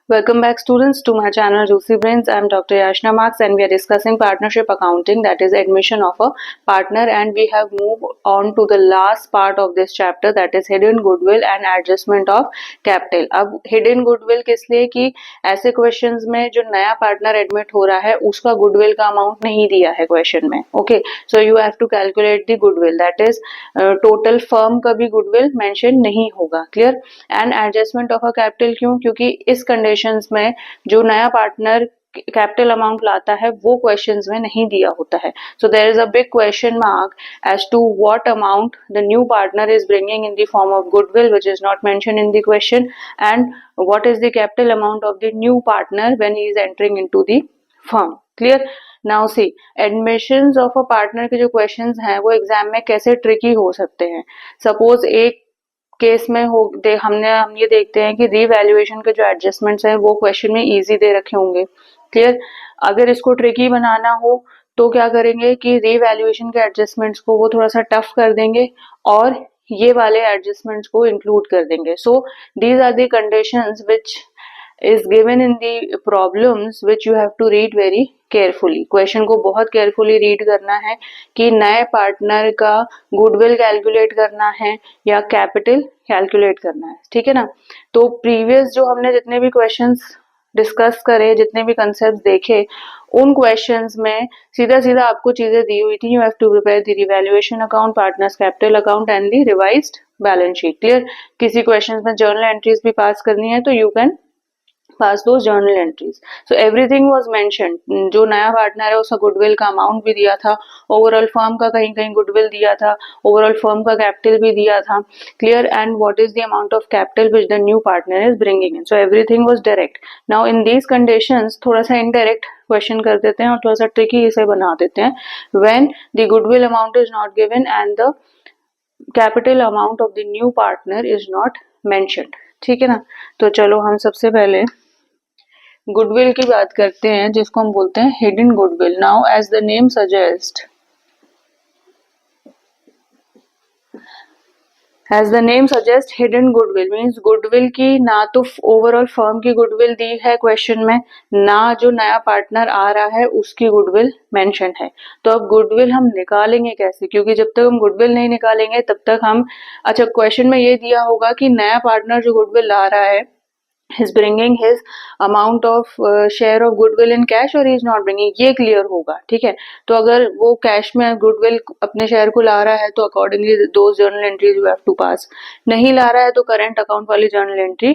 Welcome back students to my channel Juicy Brains. I am Dr. Yashna Marks and we are discussing partnership accounting, that is admission of a partner, and we have moved on to the last part of this chapter, that is hidden goodwill and adjustment of capital. अब hidden goodwill किस लिए कि ऐसे questions में जो नया partner admit हो रहा है उसका goodwill का amount नहीं दिया है question में. Okay, so you have to calculate the goodwill, that is total firm का भी goodwill mention नहीं होगा. Clear? And adjustment of a capital क्यों? क्योंकि इस condition में जो नया पार्टनर कैपिटल अमाउंट लाता है वो क्वेश्चंस में नहीं दिया होता है. So there is a big question mark as to what amount the new partner is bringing in the form of goodwill which is not mention in the question, and what is the capital amount of the new partner when he is entering into the firm. Clear? Now see, admissions of a partner के जो questions हैं वो exam में कैसे tricky हो सकते हैं. Suppose एक केस में हम ये देखते हैं कि रीवैल्यूएशन के जो एडजस्टमेंट्स हैं वो क्वेश्चन में इजी दे रखे होंगे. क्लियर? अगर इसको ट्रिकी बनाना हो तो क्या करेंगे कि रीवैल्यूएशन के एडजस्टमेंट्स को वो थोड़ा सा टफ कर देंगे और ये वाले एडजस्टमेंट्स को इंक्लूड कर देंगे. So these are the conditions which is given in the problems which you have to read very carefully. Question को बहुत केयरफुली रीड करना है कि नए पार्टनर का गुडविल कैलकुलेट करना है या कैपिटल कैलकुलेट करना है. ठीक है ना? तो प्रीवियस जो हमने जितने भी क्वेश्चंस डिस्कस करे, जितने भी कंसेप्ट देखे, उन क्वेश्चंस में सीधा सीधा आपको चीजें दी हुई थी. You have to prepare the revaluation account, partners capital account and the revised balance sheet. Clear? किसी क्वेश्चंस में जर्नल एंट्रीज भी पास करनी है तो you can pass those journal entries. So everything was mentioned. जो नया पार्टनर है उसका गुडविल का अमाउंट भी दिया था, ओवरऑल फर्म का कहीं कहीं गुडविल दिया था, ओवरऑल फर्म का कैपिटल भी दिया था. Clear? And what is the amount of capital which the new partner is bringing in. So everything was direct. Now in these conditions थोड़ा सा इनडायरेक्ट क्वेश्चन कर देते हैं और थोड़ा सा ट्रिकी इसे बना देते हैं. When the goodwill amount is not given and the capital amount of the new partner is not mentioned. ठीक है ना? तो चलो हम सबसे पहले गुडविल की बात करते हैं जिसको हम बोलते हैं hidden goodwill. Now as the name suggest, as the name suggest hidden goodwill means goodwill की ना तो ओवरऑल फर्म की गुडविल दी है क्वेश्चन में, ना जो नया पार्टनर आ रहा है उसकी गुडविल मेंशन है. तो अब गुडविल हम निकालेंगे कैसे? क्योंकि जब तक हम गुडविल नहीं निकालेंगे तब तक हम, अच्छा क्वेश्चन में ये दिया होगा कि नया पार्टनर जो गुडविल ला रहा है is bringing his amount of share of goodwill in cash or he is not bringing, ये क्लियर होगा. ठीक है? तो अगर वो कैश में गुडविल अपने शेयर को ला रहा है तो अकॉर्डिंगली दो journal entries you have to pass. नहीं ला रहा है तो करंट अकाउंट वाली जर्नल एंट्री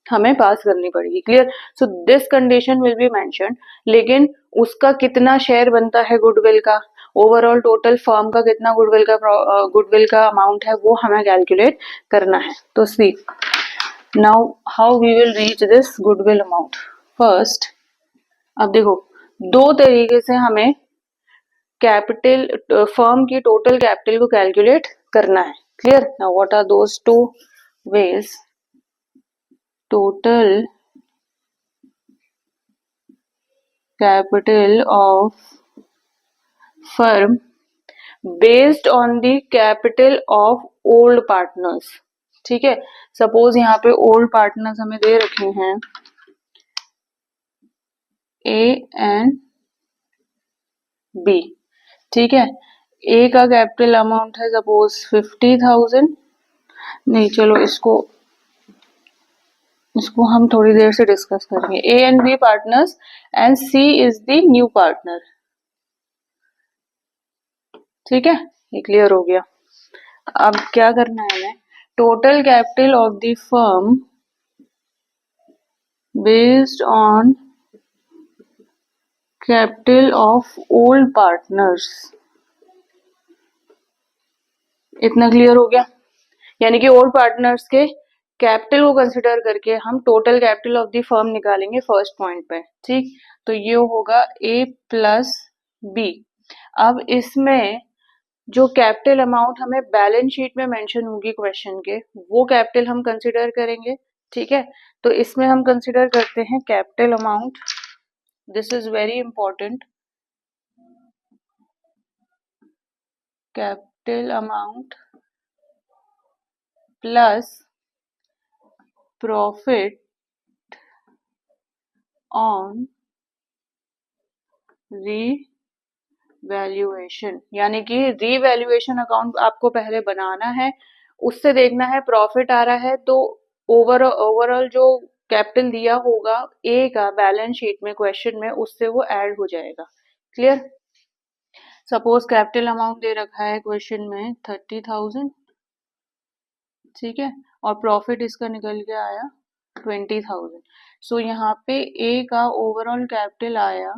हमें पास करनी पड़ेगी. Clear? So this condition will be mentioned, लेकिन उसका कितना शेयर बनता है गुडविल का, ओवरऑल टोटल फर्म का कितना गुडविल का अमाउंट है वो हमें कैलकुलेट करना है. तो सी, now how we will reach this goodwill amount. First, अब देखो दो तरीके से हमें कैपिटल फर्म की टोटल कैपिटल को कैलकुलेट करना है. Clear? now what are those two ways? total capital of firm based on the capital of old partners. ठीक है? सपोज यहाँ पे ओल्ड पार्टनर्स हमें दे रखे हैं ए एंड बी. ठीक है? ए का कैपिटल अमाउंट है सपोज 50,000. नहीं, चलो इसको हम थोड़ी देर से डिस्कस करेंगे. A and B partners and C is the new partner. ठीक है? ये क्लियर हो गया. अब क्या करना है हमें? Total capital of the firm based on capital of old partners. इतना क्लियर हो गया? यानी कि ओल्ड पार्टनर्स के कैपिटल को कंसिडर करके हम total capital of the firm निकालेंगे फर्स्ट पॉइंट पे. ठीक? तो ये होगा ए प्लस बी. अब इसमें जो कैपिटल अमाउंट हमें बैलेंस शीट में मेंशन होगी क्वेश्चन के, वो कैपिटल हम कंसिडर करेंगे. ठीक है? तो इसमें हम कंसिडर करते हैं capital amount. This is very important. Capital amount plus profit on revaluation, यानी कि रीवैल्यूएशन अकाउंट आपको पहले बनाना है, उससे देखना है प्रॉफिट आ रहा है तो ओवरऑल जो कैपिटल दिया होगा ए का बैलेंस शीट में क्वेश्चन में, उससे वो ऐड हो जाएगा। क्लियर? सपोज कैपिटल अमाउंट दे रखा है क्वेश्चन में 30,000, ठीक है, और प्रॉफिट इसका निकल के आया 20,000। सो यहाँ पे ए का ओवरऑल कैपिटल आया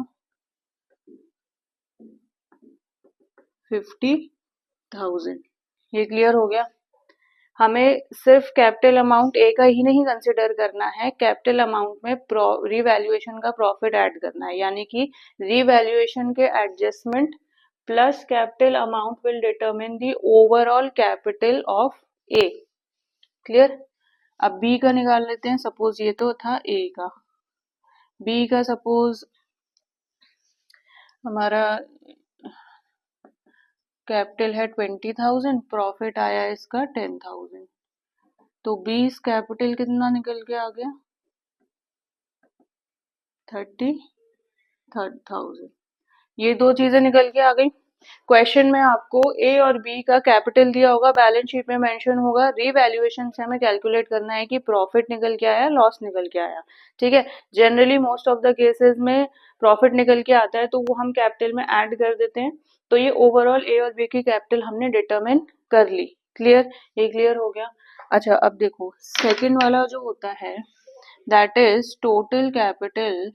50,000। ये क्लियर हो गया? हमें सिर्फ कैपिटल अमाउंट ए का ही नहीं कंसिडर करना है, कैपिटल अमाउंट में रीवैल्यूएशन का प्रॉफिट ऐड करना है, यानी कि रीवैल्यूएशन के adjustment plus capital amount will determine the overall capital of A. Clear? अब बी का निकाल लेते हैं। सपोज ये तो था ए का, बी का सपोज हमारा कैपिटल है 20,000, प्रॉफिट आया इसका 10,000, तो 20 कैपिटल कितना निकल के आ गया 30,000। ये दो चीजें निकल के आ गई। क्वेश्चन में आपको ए और बी का कैपिटल दिया होगा, बैलेंस शीट में मेंशन होगा, रीवैल्यूएशन से हमें कैलकुलेट करना है कि प्रॉफिट निकल के आया लॉस निकल के आया। ठीक है, generally most of the cases में प्रॉफिट निकल के आता है तो वो हम कैपिटल में ऐड कर देते हैं। तो ये ओवरऑल ए और बी की कैपिटल हमने डिटरमिन कर ली। क्लियर? ये क्लियर हो गया। अच्छा, अब देखो सेकेंड वाला जो होता है that is total capital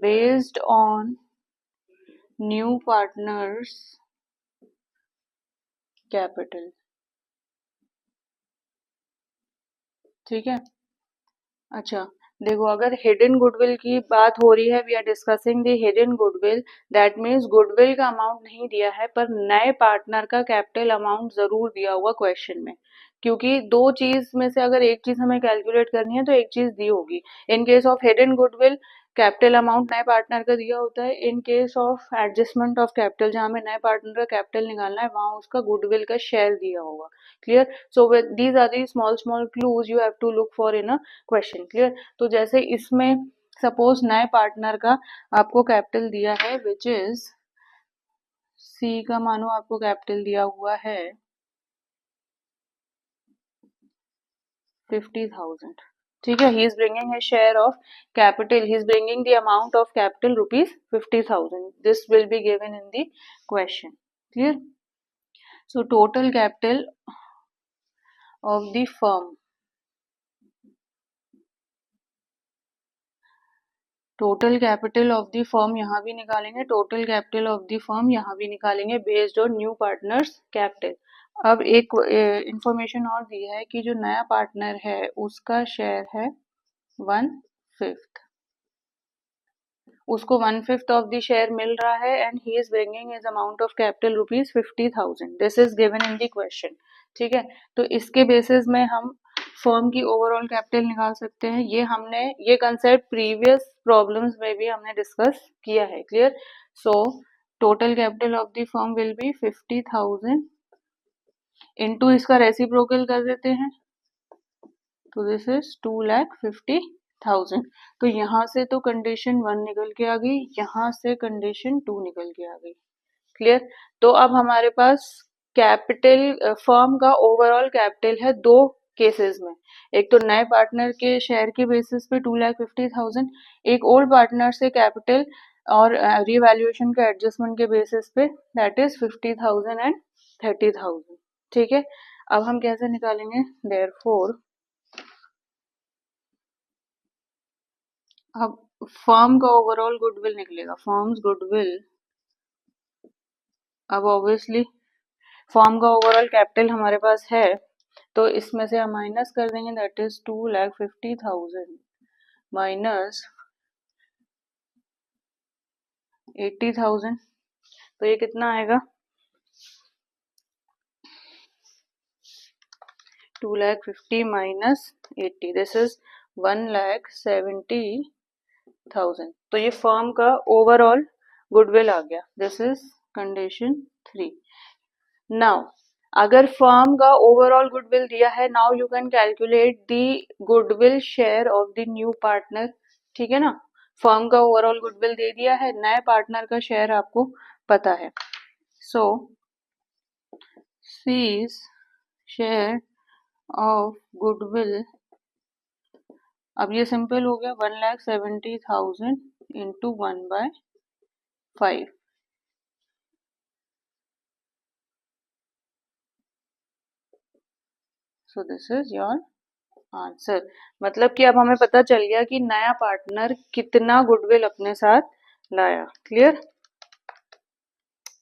based on new partners capital। ठीक है, अच्छा देखो, अगर हिडन गुडविल की बात हो रही है, we are discussing the hidden goodwill, that means goodwill का अमाउंट नहीं दिया है पर नए पार्टनर का कैपिटल अमाउंट जरूर दिया हुआ क्वेश्चन में, क्योंकि दो चीज में से अगर एक चीज हमें कैलकुलेट करनी है तो एक चीज दी होगी। In case of hidden goodwill capital amount नए पार्टनर का दिया होता है, in case of adjustment of capital जहां हमें नए पार्टनर का कैपिटल निकालना है वहां उसका गुडविल का शेयर दिया होगा। Clear? So these are the small small clues you have to look for in a question. Clear? तो जैसे इसमें सपोज नए पार्टनर का आपको कैपिटल दिया है विच इज सी का, मानो आपको कैपिटल दिया हुआ है 50,000। ठीक है, ही is bringing a share of capital, he is bringing the amount of capital rupees 50,000। This will be given in the question. Clear? So total capital of the firm, total capital of the firm यहाँ भी निकालेंगे, total capital of the firm यहाँ भी निकालेंगे based on new partners capital. अब एक information और दी है कि जो नया पार्टनर है उसका शेयर है 1/5, उसको 1/5 ऑफ द शेयर मिल रहा है and he is bringing his amount of capital rupees 50,000। This is given in the question. ठीक है, तो इसके बेसिस में हम फर्म की ओवरऑल कैपिटल निकाल सकते हैं। ये कंसेप्ट प्रीवियस प्रॉब्लम्स में भी हमने डिस्कस किया है। Clear? So total capital of the firm will be 50,000 into इसका रेसिप्रोकल कर देते हैं, तो दिस इज 2,50,000। तो यहाँ से तो कंडीशन 1 निकल के आ गई, यहाँ से कंडीशन 2 निकल के आ गई। क्लियर? तो अब हमारे पास कैपिटल फर्म का ओवरऑल कैपिटल है दो केसेस में, एक तो नए पार्टनर के शेयर के बेसिस पे 2,50,000, एक ओल्ड पार्टनर से कैपिटल और रीवैल्यूएशन के एडजस्टमेंट के बेसिस पे दैट इज 50,000 एंड 30,000। ठीक है, अब हम कैसे निकालेंगे? देयरफॉर अब फर्म का ओवरऑल गुडविल निकलेगा, फर्म्स गुडविल। अब ऑब्वियसली फर्म का ओवरऑल कैपिटल हमारे पास है तो इसमें से हम माइनस कर देंगे, दैट इज 2,50,000 माइनस 80,000, तो ये कितना आएगा 2,50,000 माइनस 80, दिस इज 1,70,000। तो ये फर्म का ओवरऑल गुडविल आ गया। This is condition 3। नाउ अगर फर्म का ओवरऑल गुडविल दिया है, now you can calculate the goodwill share of the new partner, ठीक है ना। फर्म का ओवरऑल गुडविल दे दिया है, नए पार्टनर का शेयर आपको पता है। सो सीज शेयर ऑफ गुडविल, अब ये सिंपल हो गया 1,70,000 into 1/5। So this is your answer. मतलब कि अब हमें पता चल गया कि नया पार्टनर कितना गुडविल अपने साथ लाया। क्लियर,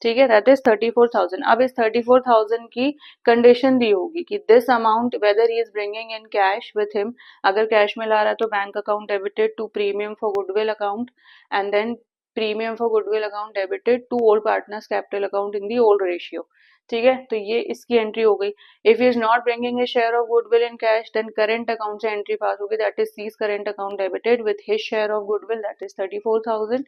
ठीक है, दैट इज 34,000। अब इस 34,000 की कंडीशन दी होगी कि this amount whether he is bringing in cash with him, अगर कैश में ला रहा है तो bank account debited to premium for goodwill account and then premium for goodwill account debited to old partners capital account in the old ratio. ठीक है, तो ये इसकी एंट्री हो गई। If is not bringing his share of goodwill in cash then current account से entry pass होगी, that is C's current account debited with his share of goodwill, that is 34,000।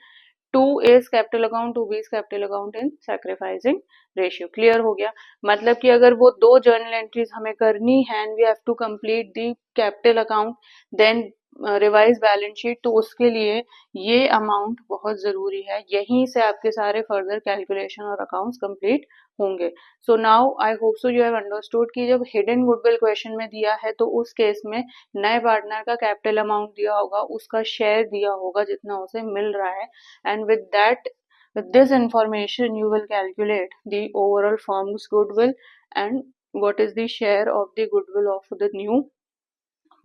To is capital account, to B is capital account in sacrificing ratio. Clear हो गया। मतलब कि अगर वो दो journal entries हमें करनी है and we have to complete the capital account then revise balance sheet, तो उसके लिए ये अमाउंट बहुत जरूरी है। यहीं से आपके सारे फर्दर कैलकुलेशन और अकाउंट्स कंप्लीट होंगे। So now I hope so you have understood कि जब हिडन गुडविल क्वेश्चन में दिया है तो उस केस में नए पार्टनर का कैपिटल अमाउंट दिया होगा, उसका शेयर दिया होगा जितना उसे मिल रहा है, and with this information you will calculate the overall firm's goodwill and what is the share of the goodwill of the new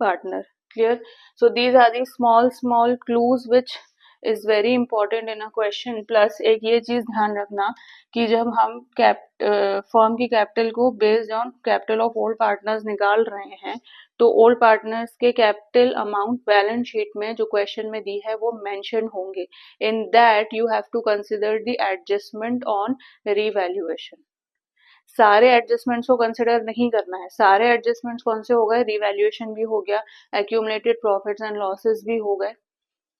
partner. Clear? So these are the small clues which is very important in a question. Plus एक ये चीज ध्यान रखना कि जब हम firm की capital को based on capital of old partners निकाल रहे हैं तो ओल्ड पार्टनर्स के कैपिटल अमाउंट बैलेंस शीट में जो क्वेश्चन में दी है वो मेंशन होंगे। In that you have to consider the adjustment on revaluation. सारे एडजस्टमेंट्स को कंसिडर नहीं करना है। सारे एडजस्टमेंट्स कौन से हो गए, रिवैल्यूएशन भी हो गया, एक्यूमुलेटेड प्रॉफिट्स एंड लॉसेस भी हो गए।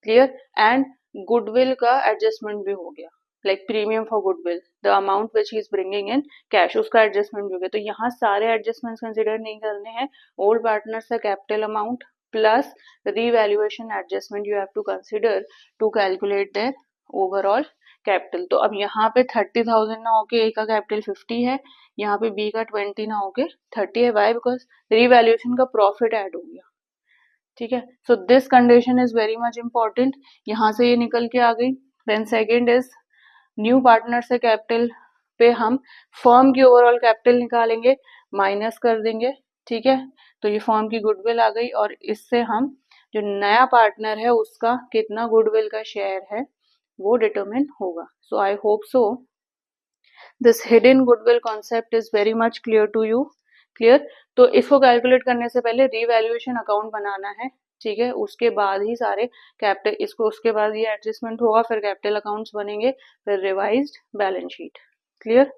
क्लियर, एंड गुडविल का एडजस्टमेंट भी हो गया, like premium for goodwill, the amount which he is bringing in cash, उसका एडजस्टमेंट भी हो गया। तो यहाँ सारे एडजस्टमेंट्स कंसिडर नहीं करने हैं। ओल्ड पार्टनर्स का capital amount plus revaluation adjustment you have to consider to calculate their overall capital. तो अब यहाँ पे 30,000 ना होके ए का कैपिटल 50 है, यहाँ पे बी का 20 ना होके 30 है। वाई? बिकॉज रिवैल्यूएशन का प्रॉफिट ऐड हो गया। ठीक है, so this condition is very much important. यहाँ से ये निकल के आ गई। Then second is new partner से कैपिटल पे हम फर्म की ओवरऑल कैपिटल निकालेंगे, माइनस कर देंगे। ठीक है, तो ये फर्म की गुडविल आ गई और इससे हम जो नया पार्टनर है उसका कितना गुडविल का शेयर है वो डिटरमिन होगा। So I hope so this hidden goodwill concept is very much clear to you. Clear, तो इसको कैलकुलेट करने से पहले रीवैल्यूएशन अकाउंट बनाना है। ठीक है, उसके बाद ही सारे कैपिटल, इसको उसके बाद ये एडजस्टमेंट होगा, फिर कैपिटल अकाउंट्स बनेंगे, फिर revised balance sheet. Clear,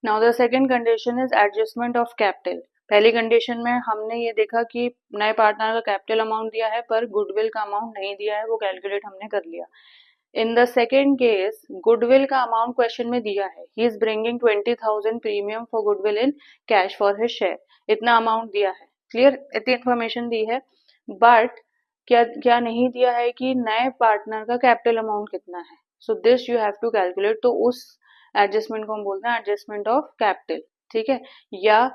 now the second condition is adjustment of capital. पहली कंडीशन में हमने ये देखा कि नए पार्टनर का कैपिटल अमाउंट दिया है पर गुडविल का अमाउंट नहीं दिया है, वो कैलकुलेट हमने कर लिया। In the second case goodwill का अमाउंट क्वेश्चन में दिया है, ही is bringing 20,000 premium for goodwill in cash for his share, इतना अमाउंट दिया है। क्लियर, इतनी इंफॉर्मेशन दी है, बट क्या क्या नहीं दिया है कि नए पार्टनर का कैपिटल अमाउंट कितना है। So this you have to calculate. तो उस एडजस्टमेंट को हम बोलते हैं एडजस्टमेंट ऑफ कैपिटल। ठीक है, या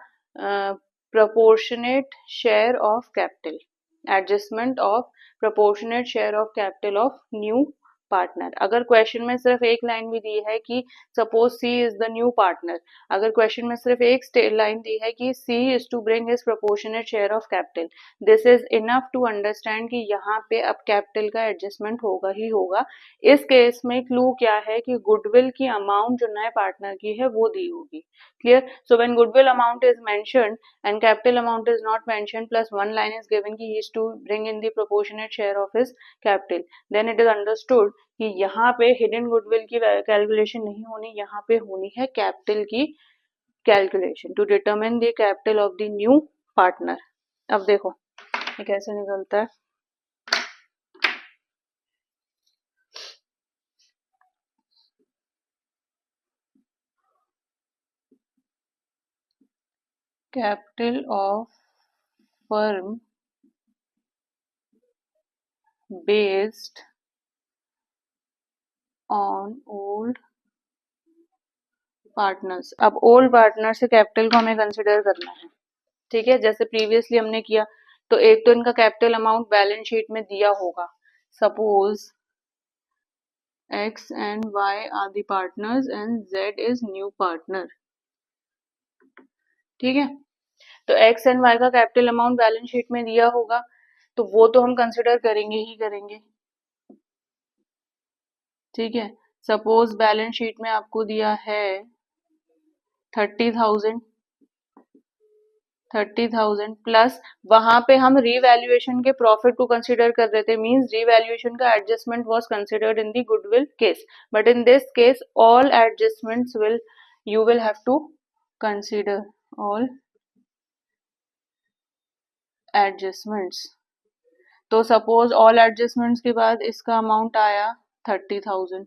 proportionate share of capital, adjustment of proportionate share of capital of new partner. अगर क्वेश्चन में सिर्फ एक लाइन भी दी है कि suppose C is the new partner, अगर क्वेश्चन में सिर्फ एक लाइन दी है कि C is to bring his proportionate share of capital, this is enough to understand कि यहाँ पे अब कैपिटल का एडजस्टमेंट होगा ही होगा। इस केस में क्लू क्या है कि गुडविल की अमाउंट जो नए पार्टनर की है वो दी होगी। Clear, so when goodwill amount is mentioned and capital amount is not mentioned plus one line is given कि he is to bring in the proportionate share of his capital, then it is understood कि यहाँ पे hidden goodwill की calculation नहीं होनी, यहाँ पे होनी है कैपिटल की calculation to determine the capital of the new partner. अब देखो ये कैसे निकलता है। capital of firm based on old partners. अब ओल्ड पार्टनर से कैपिटल को हमें कंसिडर करना है, ठीक है, जैसे प्रीवियसली हमने किया। तो एक तो इनका कैपिटल अमाउंट बैलेंस शीट में दिया होगा, suppose X and Y are the partners and Z is new partner, ठीक है। तो X and Y का कैपिटल अमाउंट बैलेंस शीट में दिया होगा, तो वो तो हम कंसिडर करेंगे ही करेंगे, ठीक है। सपोज बैलेंस शीट में आपको दिया है 30,000 प्लस वहां पे हम रीवैल्यूएशन के प्रॉफिट को कंसिडर कर रहे थे, मींस रीवैल्यूएशन का adjustment was considered in the goodwill case, but in this case all adjustments you will have to consider all adjustments। तो सपोज ऑल एडजस्टमेंट्स के बाद इसका अमाउंट आया 30,000,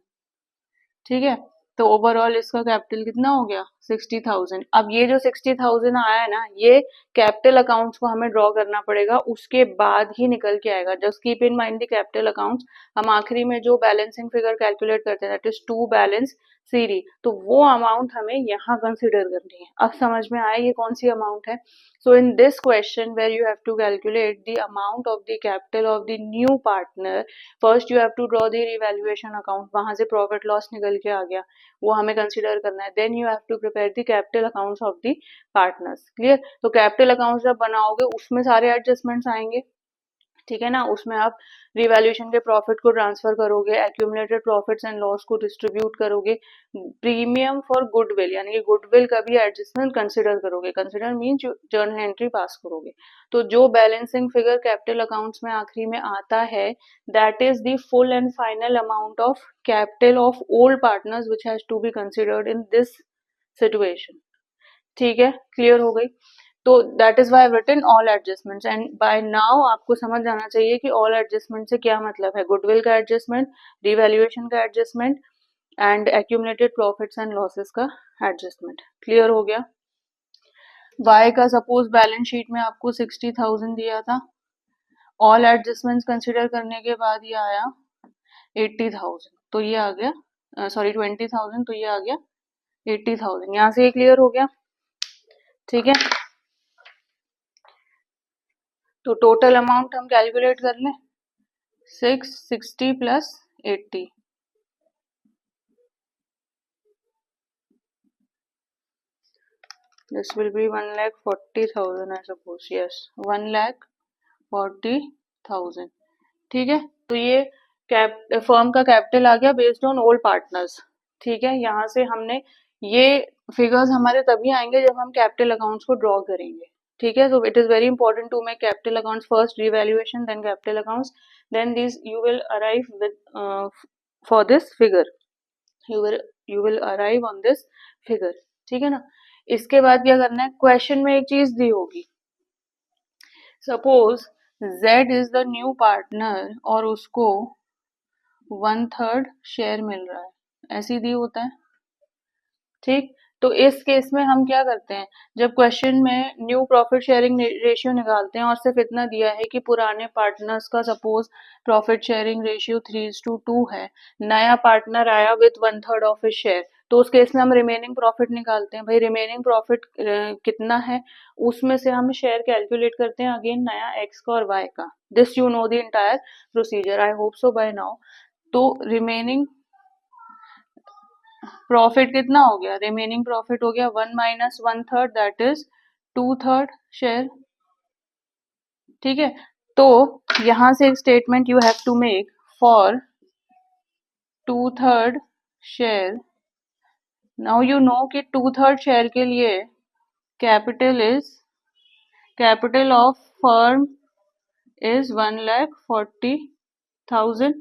ठीक है। तो ओवरऑल इसका कैपिटल कितना हो गया 60,000। अब ये जो 60,000 आया है ना, ये कैपिटल अकाउंट्स को हमें ड्रॉ करना पड़ेगा, उसके बाद ही निकल के आएगा। Just keep in mind the capital accounts. हम आखिरी में जो बैलेंसिंग फिगर कैलकुलेट करते हैं दैट इज टू बैलेंस सीरी, तो वो अमाउंट हमें यहाँ कंसिडर करनी है। अब समझ में आया ये कौन सी अमाउंट है। So in this question where you have to calculate the amount of the capital of the new partner, first you have to draw the revaluation account, वहां से प्रॉफिट लॉस निकल के आ गया, वो हमें कंसिडर करना है। Then you have to prepare the capital accounts of the partners, clear. तो कैपिटल अकाउंट्स जब बनाओगे उसमें सारे एडजस्टमेंट्स आएंगे, ठीक है ना। उसमें आप रिवैल्यूएशन के प्रॉफिट को ट्रांसफर करोगे, एक्यूमुलेटेड प्रॉफिट्स एंड लॉस को डिस्ट्रीब्यूट करोगे, प्रीमियम फॉर गुडविल यानी कि गुडविल का भी एडजस्टमेंट कंसिडर करोगे। कंसिडर मीन जर्नल एंट्री पास करोगे। तो जो बैलेंसिंग फिगर कैपिटल अकाउंट्स में आखिरी में आता है that is the full and final amount of capital of old partners which has to be considered in this situation, ठीक है। क्लियर हो गई। तो that is why written all adjustments, and by now आपको समझ जाना चाहिए कि ऑल एडजस्टमेंट से क्या मतलब है। गुडविल का एडजस्टमेंट, रिवैल्यूएशन का adjustment and accumulated profits and losses का एडजस्टमेंट। क्लियर हो गया। वाई का सपोज बैलेंस शीट में आपको 60,000 दिया था, ऑल एडजस्टमेंट्स कंसिडर करने के बाद ये आया 80,000, तो ये आ गया सॉरी 20,000, तो ये आ गया 80,000। यहाँ से ये क्लियर हो गया, ठीक है। तो टोटल अमाउंट हम कैलकुलेट कर लें, 660 plus 80, this will be 1,40,000 I suppose, yes 1,40,000, ठीक है। तो ये फर्म का कैपिटल आ गया बेस्ड ऑन ओल्ड पार्टनर्स, ठीक है। यहाँ से हमने ये फिगर्स हमारे तभी आएंगे जब हम कैपिटल अकाउंट्स को ड्रॉ करेंगे, ठीक है। So it is very important to make capital accounts first, revaluation then capital accounts, then this you will arrive with for this figure, you will arrive on this figure, ठीक है ना। इसके बाद क्या करना है, क्वेश्चन में एक चीज दी होगी, suppose Z is the new partner और उसको 1/3 शेयर मिल रहा है, ऐसी दी होता है, ठीक। तो इस केस में हम क्या करते हैं, जब क्वेश्चन में न्यू प्रॉफिट शेयरिंग रेशियो निकालते हैं और सिर्फ इतना दिया है कि पुराने पार्टनर्स का सपोज प्रॉफिट शेयरिंग रेशियो 3:2 है, नया पार्टनर आया विथ 1/3 ऑफ हिज शेयर, तो उस केस में हम रिमेनिंग प्रॉफिट निकालते हैं। भाई रिमेनिंग प्रॉफिट कितना है, उसमें से हम शेयर कैलकुलेट करते हैं अगेन नया एक्स का और वाई का। This you know the entire procedure, I hope so by now. तो रिमेनिंग प्रॉफिट कितना हो गया, रिमेनिंग प्रॉफिट हो गया 1 माइनस 1/3 दैट इज 2/3 शेयर, ठीक है। तो यहां से एक statement you have to make for 2/3 share. Now you know कि 2/3 शेयर के लिए कैपिटल ऑफ फर्म इज 1,40,000,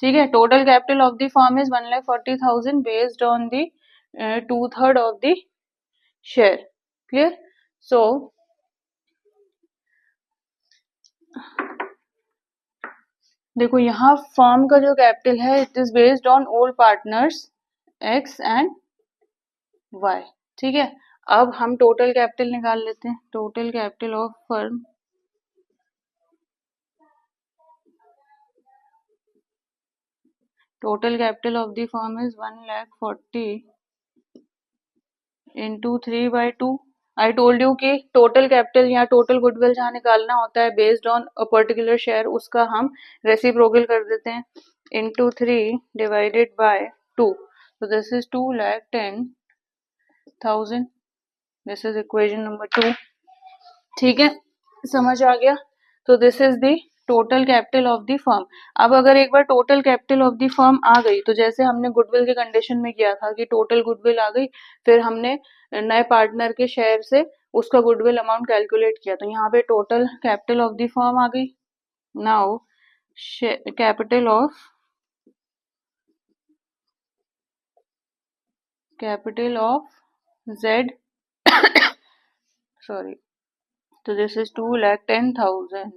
ठीक है। Total capital of the firm is 1,40,000 based on the 2/3 of the share, clear. So देखो यहाँ फर्म का जो कैपिटल है it is based on old partners X and Y, ठीक है। अब हम टोटल कैपिटल निकाल लेते हैं. Total capital of firm, total capital of the firm is 1,40,000 into 3/2. I told you कि total capital या total goodwill जहाँ निकालना होता है based on a particular share, उसका हम reciprocal कर देते हैं into 3 divided by 2. So this is 2,10,000. This is equation number 2. ठीक है, समझ आ गया. तो this is the total capital of the firm. अब अगर एक बार total capital of the firm आ गई, तो जैसे हमने गुडविल के कंडीशन में किया था कि टोटल गुडविल आ गई, फिर हमने नए पार्टनर के शेयर से उसका गुडविल अमाउंट कैलकुलेट किया, तो यहाँ पे total capital of the firm आ गई. Now capital of Z sorry, तो दिस इज 2,10,000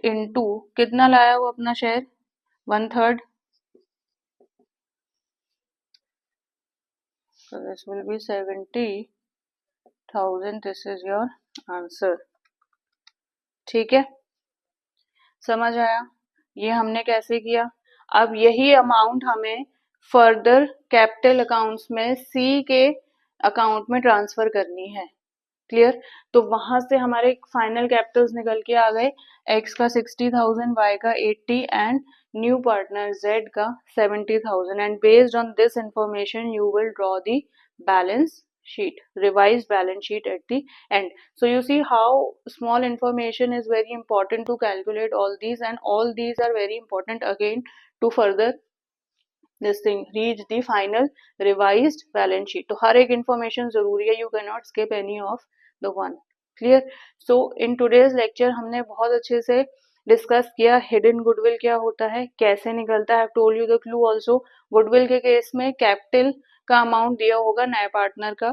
इनटू कितना लाया वो अपना share, 1/3. So this will be 70,000. This is your answer. ठीक है, समझ आया ये हमने कैसे किया. अब यही अमाउंट हमें फर्दर कैपिटल अकाउंट्स में सी के अकाउंट में ट्रांसफर करनी है. क्लियर. तो वहां से हमारे फाइनल कैपिटल्स निकल के आ गए, एक्स का 60,000, वाई का 80 एंड न्यू पार्टनर जेड का 70,000. And based on this information you will draw the balance sheet, revised balance sheet at the end. So you see how small information is very important to calculate all these, and all these are very important again to further this thing reach the final revised balance sheet. तो हर एक information जरूरी है, you cannot skip any of the one. Clear. So in today's lecture हमने बहुत अच्छे से discuss किया hidden goodwill क्या होता है, कैसे निकलता है. I told you the clue also. Goodwill के केस में कैपिटल का अमाउंट दिया होगा नए पार्टनर का,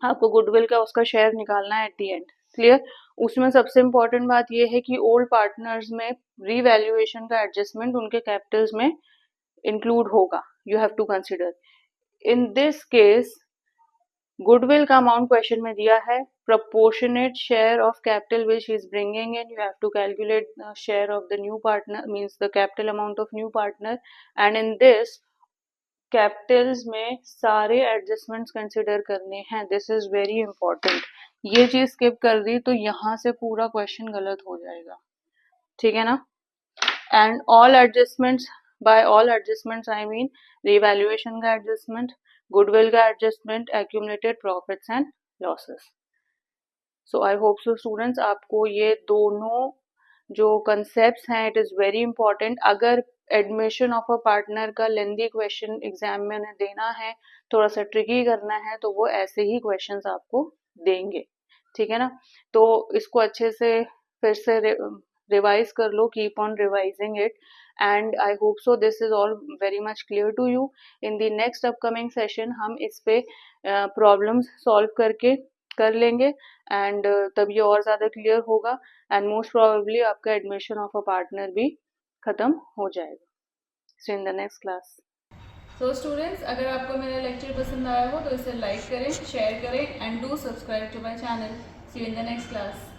आपको गुडविल का उसका शेयर निकालना है एट द एंड. क्लियर. उसमें सबसे इंपॉर्टेंट बात यह है कि ओल्ड पार्टनर्स में रीवैल्यूएशन का एडजस्टमेंट उनके कैपिटल्स में इंक्लूड होगा. You have to consider. In this case goodwill का अमाउंट क्वेश्चन में दिया है, proportionate share of capital which is bringing in, you have to calculate the share of the new partner, means the capital amount of new partner, and in this Capitals में सारे adjustments consider करने हैं. This is very important. ये चीज skip कर दी तो यहाँ से पूरा क्वेश्चन गलत हो जाएगा. ठीक है ना. And all adjustments, by all adjustments I mean revaluation का एडजस्टमेंट, गुडविल का adjustment, accumulated profits and losses. So I hope so students आपको ये दोनों जो कंसेप्ट्स हैं इट इज वेरी इंपॉर्टेंट. अगर एडमिशन ऑफ अ पार्टनर का लेंदी क्वेश्चन एग्जाम में देना है, थोड़ा सा ट्रिकी करना है, तो वो ऐसे ही क्वेश्चंस आपको देंगे. ठीक है ना. तो इसको अच्छे से फिर से रिवाइज कर लो, keep on revising it, and I hope so this is all very much clear to you. In the next upcoming session हम इस पे प्रॉब्लम्स सॉल्व करके कर लेंगे, एंड तब ये और ज़्यादा क्लियर होगा, एंड मोस्ट प्रोबेबली आपका एडमिशन ऑफ अ पार्टनर भी खत्म हो जाएगा. So in the next class. So students, अगर आपको मेरा लेक्चर पसंद आया हो तो इसे लाइक करें, शेयर करें, and do subscribe to my channel. See you in the next class.